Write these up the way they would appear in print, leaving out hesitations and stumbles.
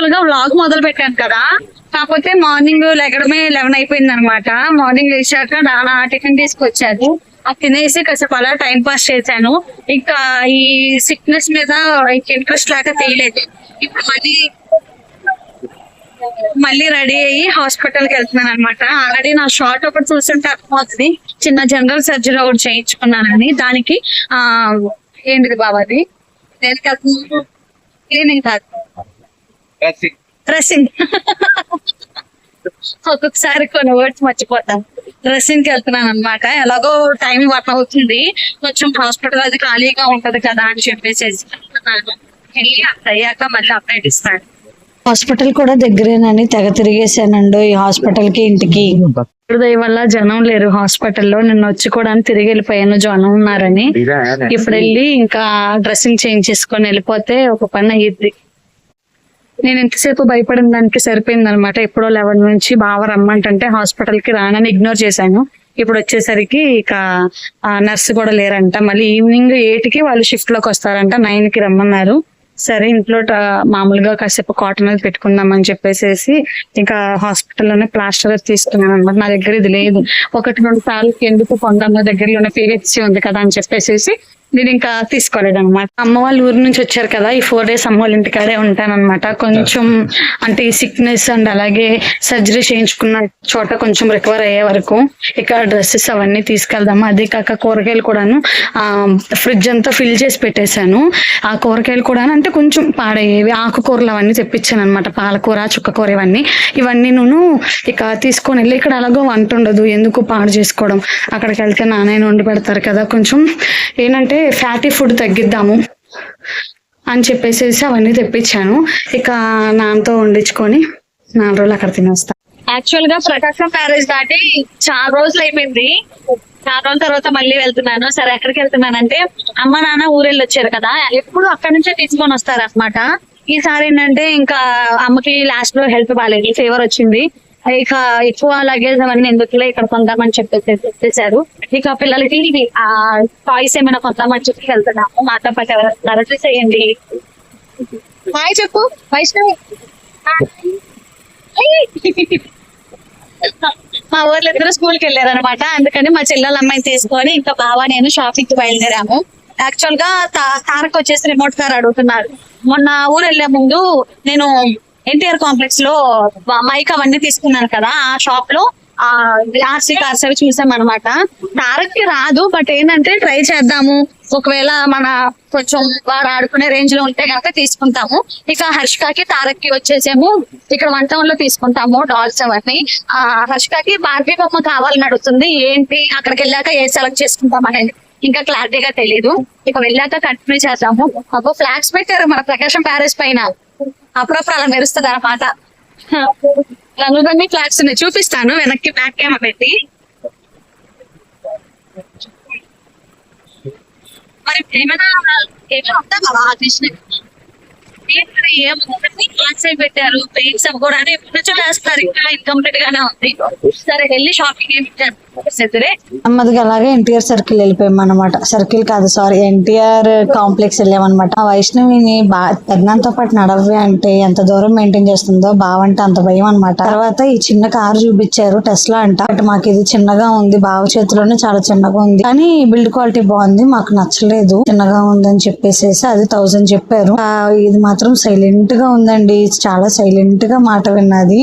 Actual గా vlog మొదలు పెట్టాను కదా, కాకపోతే మార్నింగ్ లెగడమే 11 అయిపోయింది అనమాట. మార్నింగ్ లేచాక నాన్న టిఫిన్ తీసుకొచ్చారు, అది తినేసి కాసేపు అలా టైం పాస్ చేశాను. ఇంకా ఈ సిక్నెస్ మీద ఇంట్రెస్ట్ లాగా తెలియలేదు. ఇప్పుడు మళ్ళీ రెడీ అయ్యి హాస్పిటల్ కి వెళ్తున్నాను అనమాట. ఆల్రెడీ నా షార్ట్ ఒకటి చూస్తుంటే అర్థమవుతుంది, చిన్న జనరల్ సర్జరీ ఒకటి చేయించుకున్నానని. దానికి ఏంటిది బాబాది, దేనికి క్లీనింగ్ కాదు, డ్రెస్సింగ్. ఒక్కొక్కసారి కొన్ని వర్డ్స్ మర్చిపోతాను. డ్రెస్సింగ్ కి వెళ్తున్నాను అనమాట. ఎలాగో టైం వర్క్ అవుతుంది, కొంచెం హాస్పిటల్ అది ఖాళీగా ఉంటది కదా అని చెప్పేసి వెళ్ళి అయ్యాక మళ్ళీ అప్డేట్ ఇస్తాను. హాస్పిటల్ కూడా దగ్గరేనని తెగ తిరిగేసానండి, ఈ హాస్పిటల్ కి ఇంటికి. దయ వల్ల జనం లేరు హాస్పిటల్లో. నిన్న వచ్చి కూడా తిరిగి వెళ్ళిపోయాను జనం ఉన్నారని. ఇప్పుడు వెళ్ళి ఇంకా డ్రెస్సింగ్ చేంజ్ చేసుకొని వెళ్ళిపోతే ఒక పని అయ్యిద్ది. నేను ఇంతసేపు భయపడిన దానికి సరిపోయింది అనమాట. ఎప్పుడో 11 నుంచి బావ రమ్మంటే హాస్పిటల్ కి రానని ఇగ్నోర్ చేశాను. ఇప్పుడు వచ్చేసరికి ఇక నర్స్ కూడా లేరంట. మళ్ళీ ఈవినింగ్ 8కి వాళ్ళు షిఫ్ట్ లోకి వస్తారంట, 9కి రమ్మన్నారు. సరే ఇంట్లో మామూలుగా కాసేపు కాటన్ అది పెట్టుకుందాం అని చెప్పేసి ఇంకా హాస్పిటల్లోనే ప్లాస్టర్ తీసుకున్నాను అనమాట. నా దగ్గర ఇది లేదు. 1-2 సార్లు ఎందుకు పొందాము, దగ్గరలోనే పిహెచ్సి ఉంది కదా అని చెప్పేసి నేను ఇంకా తీసుకోలేదు అనమాట. అమ్మ వాళ్ళు ఊరు నుంచి వచ్చారు కదా, ఈ 4 days అమ్మ వాళ్ళ ఇంటికాడే ఉంటానన్నమాట. కొంచెం అంటే ఈ సిక్నెస్ అండ్ అలాగే సర్జరీ చేయించుకున్న చోట కొంచెం రికవర్ అయ్యే వరకు ఇక డ్రెస్సెస్ అవన్నీ తీసుకెళ్దాము. అదే కాక కూరగాయలు కూడాను ఫ్రిడ్జ్ అంతా ఫిల్ చేసి పెట్టేశాను. ఆ కూరగాయలు కూడా అంటే కొంచెం పాడయ్యేవి, ఆకుకూరలు అవన్నీ తెప్పించాను అనమాట. పాలకూర, చుక్కకూర ఇవన్నీ నేను ఇక తీసుకొని వెళ్ళి, ఇక్కడ అలాగో వంట ఉండదు, ఎందుకు పాడు చేసుకోవడం, అక్కడికి వెళ్తే నాన్న వండి పెడతారు కదా. కొంచెం ఏంటంటే ఫ్యాటీ ఫుడ్ తగ్గిద్దాము అని చెప్పేసి అవన్నీ తెప్పించాను. ఇక నాన్నతో వండించుకొని 4 రోజులు అక్కడ తినేస్తాను. యాక్చువల్ గా ప్రకాశం ప్యారేజ్ దాటి చాలా రోజులు అయిపోయింది. చాలా రోజుల తర్వాత మళ్ళీ వెళ్తున్నాను. సరే ఎక్కడికి వెళ్తున్నానంటే, అమ్మ నాన్న ఊరెళ్ళి వచ్చారు కదా, ఎప్పుడు అక్కడి నుంచే తీసుకొని వస్తారు అనమాట. ఈసారి ఏంటంటే ఇంకా అమ్మకి లాస్ట్ లో హెల్త్ బాగాలేదు, ఫీవర్ వచ్చింది. ఇక ఎక్కువ లగేజ్ అవన్నీ ఎందుకులే ఇక్కడ కొందామని చెప్పేసారు. ఇక పిల్లలకి ఆ టాయ్స్ ఏమైనా కొందామని చెప్పి వెళ్తున్నాము. మాతో పాటు ఎవరు చేయండి, హాయ్ చెప్పు వైష్ణవి. మా ఊర్లో ఇద్దరు స్కూల్కి వెళ్ళారు అనమాట. అందుకని మా చెల్లెల అమ్మాయిని తీసుకొని ఇంకా బావ నేను షాపింగ్ కి బయలుదేరాము. యాక్చువల్ గా తారక్ వచ్చేసి రిమోట్ కార్ అడుగుతున్నారు. మొన్న ఊరు వెళ్లే ముందు నేను ఎన్టీఆర్ కాంప్లెక్స్ లో మైక్ అవన్నీ తీసుకున్నాను కదా, ఆ షాప్ లో ఆర్సీ కార్స్ అవి చూసాం అనమాట. తారక్ కి రాదు, బట్ ఏంటంటే ట్రై చేద్దాము, ఒకవేళ మన కొంచెం వాడు ఆడుకునే రేంజ్ లో ఉంటే కనుక తీసుకుంటాము. ఇక హర్షికాకి తారక్ కి వచ్చేసేమో ఇక్కడ 1 town లో తీసుకుంటాము డాల్స్ అవన్నీ. హర్షికాకి బార్బీ బొమ్మ కావాలని అడుగుతుంది. ఏంటి అక్కడికి వెళ్ళాక ఏ సెలెక్ట్ చేసుకుంటాం అనేది ఇంకా క్లారిటీగా తెలీదు. ఇక వెళ్ళాక కంటిన్యూ చేద్దాము. అబ్బో ఫ్లాగ్స్ పెట్టారు మన ప్రకాశం ప్యారేజ్ పైన, అప్పుడప్పుడు అలా మెరుస్తుంది అన్నమాట. రంగులన్నీ ఫ్లాగ్స్ ఉన్నాయి, చూపిస్తాను వెనక్కి బ్యాక్ కెమెరా పెట్టి. మరి ఏమైనా వద్దా బాబా కృష్ణ పెట్టారు, పెయింట్స్ కూడా వేస్తారు, ఇంకా ఇన్కంప్లీట్ గానే ఉంది. సరే వెళ్ళి షాపింగ్ నెమ్మదిగా అలాగే ఎన్టీఆర్ సర్కిల్ వెళ్ళిపోయాం అనమాట. సర్కిల్ కాదు సారీ, ఎన్టీఆర్ కాంప్లెక్స్ వెళ్ళామన్నమాట. ఆ వైష్ణవిని పెద్దనంతో పాటు నడవే అంటే ఎంత దూరం మెయింటైన్ చేస్తుందో బావంటే అంత భయం అనమాట. తర్వాత ఈ చిన్న కారు చూపించారు, టెస్లా అంట. బట్ మాకు ఇది చిన్నగా ఉంది, బావ చేతిలోనే చాలా చిన్నగా ఉంది, కానీ బిల్డ్ క్వాలిటీ బాగుంది, మాకు నచ్చలేదు, చిన్నగా ఉందని చెప్పేసి అది 1000 చెప్పారు. ఇది మాత్రం సైలెంట్ గా ఉందండి, చాలా సైలెంట్ గా మాట విన్నది.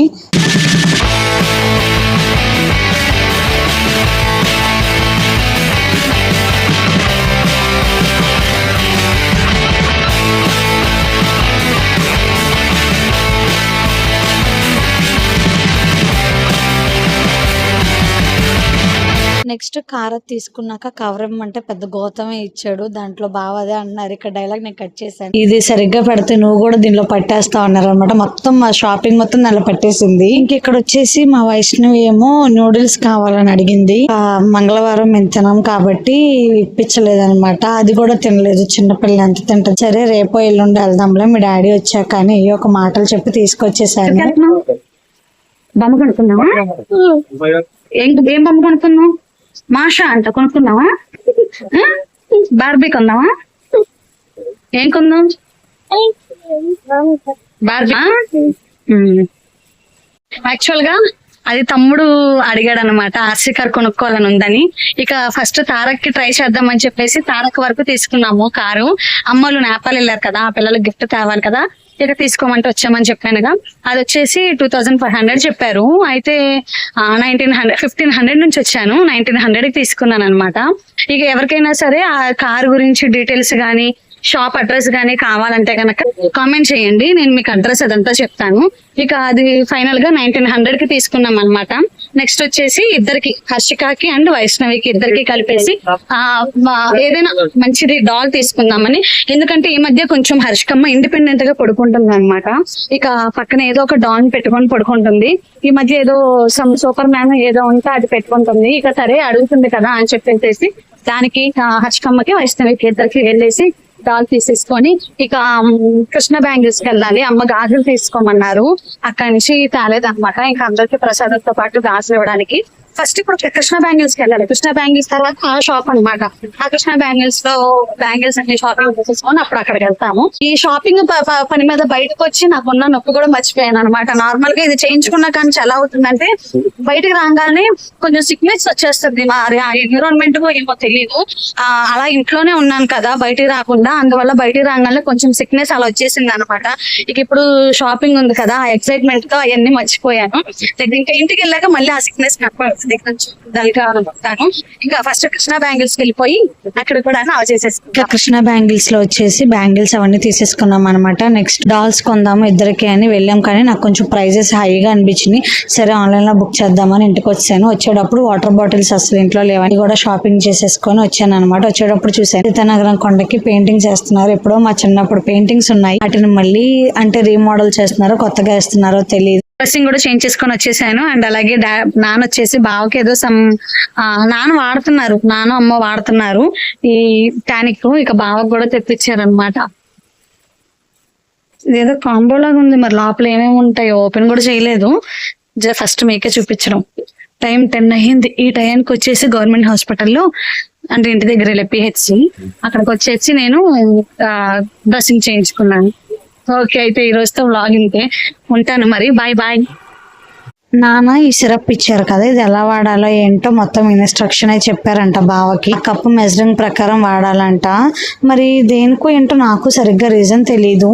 నెక్స్ట్ కార్ తీసుకున్నాక కవర్ ఇమ్మంటే పెద్ద గౌతమే ఇచ్చాడు. దాంట్లో బాగా అదే అన్నారు. ఇక్కడ డైలాగ్ నేను కట్ చేశాను. ఇది సరిగ్గా పెడితే నువ్వు కూడా దీనిలో పట్టేస్తావు అన్నారు అనమాట. మొత్తం మా షాపింగ్ మొత్తం దానిలో పట్టేసింది. ఇంకెక్కడ వచ్చేసి మా వైష్ణవి ఏమో నూడిల్స్ కావాలని అడిగింది. మంగళవారం మేము తినాం కాబట్టి ఇప్పించలేదనమాట. అది కూడా తినలేదు, చిన్నపిల్ల ఎంత తింటుంది. సరే రేపో ఎల్లుండి వెళ్దాంలే, మీ డాడీ వచ్చాక అని ఒక మాటలు చెప్పి తీసుకొచ్చేసాను. బొమ్మ కొనుక్కున్నావా? ఏం బొమ్మ కొనుక్కున్నావు? మాషా అంట కొనుక్కున్నావా? బార్బీ కొన్నావా? ఏం కొన్నావు? యాక్చువల్ గా అది తమ్ముడు అడిగాడు అనమాట, ఆర్సీ కార్ కొనుక్కోవాలని ఉందని. ఇక ఫస్ట్ తారక్ కి ట్రై చేద్దామని చెప్పేసి తారక్ వరకు తీసుకున్నాము కారు. అమ్మలు నేపాల్ వెళ్ళారు కదా, ఆ పిల్లలకి గిఫ్ట్ తేవాలి కదా, ఇక తీసుకోమంటే వచ్చామని చెప్పానుగా. అది వచ్చేసి 2500 చెప్పారు. అయితే 1500 నుంచి వచ్చాను, 1900 కి తీసుకున్నాను అనమాట. ఇక ఎవరికైనా సరే ఆ కార్ గురించి డీటెయిల్స్ గానీ షాప్ అడ్రస్ గానీ కావాలంటే కనుక కామెంట్ చేయండి, నేను మీకు అడ్రస్ అదంతా చెప్తాను. ఇక అది ఫైనల్ గా 1900 కి తీసుకున్నాం అనమాట. నెక్స్ట్ వచ్చేసి ఇద్దరికి, హర్షికాకి అండ్ వైష్ణవికి ఇద్దరికి కలిపేసి ఏదైనా మంచిది డాల్ తీసుకుందామని. ఎందుకంటే ఈ మధ్య కొంచెం హర్షికమ్మ ఇండిపెండెంట్ గా పడుకుంటుంది అనమాట. ఇక పక్కన ఏదో ఒక డాల్ పెట్టుకొని పడుకుంటుంది. ఈ మధ్య ఏదో సూపర్ మ్యాన్ ఏదో ఉంటే అది పెట్టుకుంటుంది. ఇక సరే అడుగుతుంది కదా అని చెప్పేసి దానికి హర్షికమ్మకి వైష్ణవికి ఇద్దరికి వెళ్ళేసి డాల్ తీసేసుకొని ఇక కృష్ణ బ్యాంగిల్స్ కి వెళ్ళాలి. అమ్మ గాజులు తీసుకోమన్నారు, అక్కడి నుంచి తేలేదన్నమాట. ఇంకా అందరికి ప్రసాదంతో పాటు గాజులు ఇవ్వడానికి ఫస్ట్ ఇప్పుడు కృష్ణ బ్యాంగిల్స్ కి వెళ్ళాలి. కృష్ణ బ్యాంగిల్స్ తర్వాత ఆ షాప్ అన్నమాట. ఆ కృష్ణ బ్యాంగిల్స్ లో బ్యాంగిల్స్ అన్ని షాపింగ్ చేసేసుకొని అప్పుడు అక్కడికి వెళ్తాము. ఈ షాపింగ్ పని మీద బయటకు వచ్చి నాకున్న నొప్పి కూడా మర్చిపోయాను అనమాట. నార్మల్ గా ఇది చేయించుకున్నా కానీ ఎలా అవుతుందంటే బయటకు రాగానే కొంచెం సిక్నెస్ వచ్చేస్తుంది. మరి ఆ ఎన్విరాన్మెంట్ ఏమో తెలియదు, అలా ఇంట్లోనే ఉన్నాను కదా బయటికి రాకుండా, అందువల్ల బయటికి రాగానే కొంచెం సిక్నెస్ అలా వచ్చేసింది అనమాట. ఇక ఇప్పుడు షాపింగ్ ఉంది కదా, ఆ ఎక్సైట్మెంట్ తో అవన్నీ మర్చిపోయాను. ఇంకా ఇంటికి వెళ్ళాక మళ్ళీ ఆ సిక్నెస్ ఇంకా ఫస్ట్ కృష్ణ బ్యాంగిల్స్ కి వెళ్ళిపోయి అక్కడ కూడా చేసేసుకుంటాం. కృష్ణ బ్యాంగిల్స్ లో వచ్చేసి బ్యాంగిల్స్ అవన్నీ తీసేసుకున్నాం అనమాట. నెక్స్ట్ డాల్స్ కొందాము ఇద్దరికి అని వెళ్ళాం, కానీ నాకు కొంచెం ప్రైజెస్ హైగా అనిపించింది. సరే ఆన్లైన్ లో బుక్ చేద్దామని ఇంటికి వచ్చాను. వచ్చేటప్పుడు వాటర్ బాటిల్స్ అసలు ఇంట్లో లేవని కూడా షాపింగ్ చేసేసుకొని వచ్చాను అనమాట. వచ్చేటప్పుడు చూసాను సీతానగరం కొండకి పెయింటింగ్ చేస్తున్నారు. ఎప్పుడో మా చిన్నప్పుడు పెయింటింగ్స్ ఉన్నాయి, వాటిని మళ్ళీ అంటే రీమోడల్ చేస్తున్నారో కొత్తగా వేస్తున్నారో తెలియదు. డ్రెస్సింగ్ కూడా చేంజ్ చేసుకొని వచ్చేసాను. అండ్ అలాగే నాన్న వచ్చేసి బావకి ఏదో నాన్న వాడుతున్నారు, నాన్న అమ్మ వాడుతున్నారు ఈ టానిక్. ఇక బావకు కూడా తెప్పించారు అనమాట. ఇదేదో కాంబో లాగా ఉంది, మరి లోపల ఏమేమి ఉంటాయో ఓపెన్ కూడా చేయలేదు. ఫస్ట్ మీకే చూపించడం. టైం 10 అయ్యింది. ఈ టైంకి వచ్చేసి గవర్నమెంట్ హాస్పిటల్లో అంటే ఇంటి దగ్గర పిహెచ్సి అక్కడికి వచ్చేసి నేను డ్రెస్సింగ్ చేయించుకున్నాను. ఓకే, అయితే ఈ రోజుతో వ్లాగ్ ఇంతే. ఉంటాను మరి, బాయ్ బాయ్. నాన్న ఈ సిరప్ ఇచ్చారు కదా, ఇది ఎలా వాడాలో ఏంటో మొత్తం ఇన్స్ట్రక్షన్ అయితే చెప్పారంట బావకి. కప్పు మెజరింగ్ ప్రకారం వాడాలంట. మరి దేనికో ఏంటో నాకు సరిగ్గా రీజన్ తెలీదు.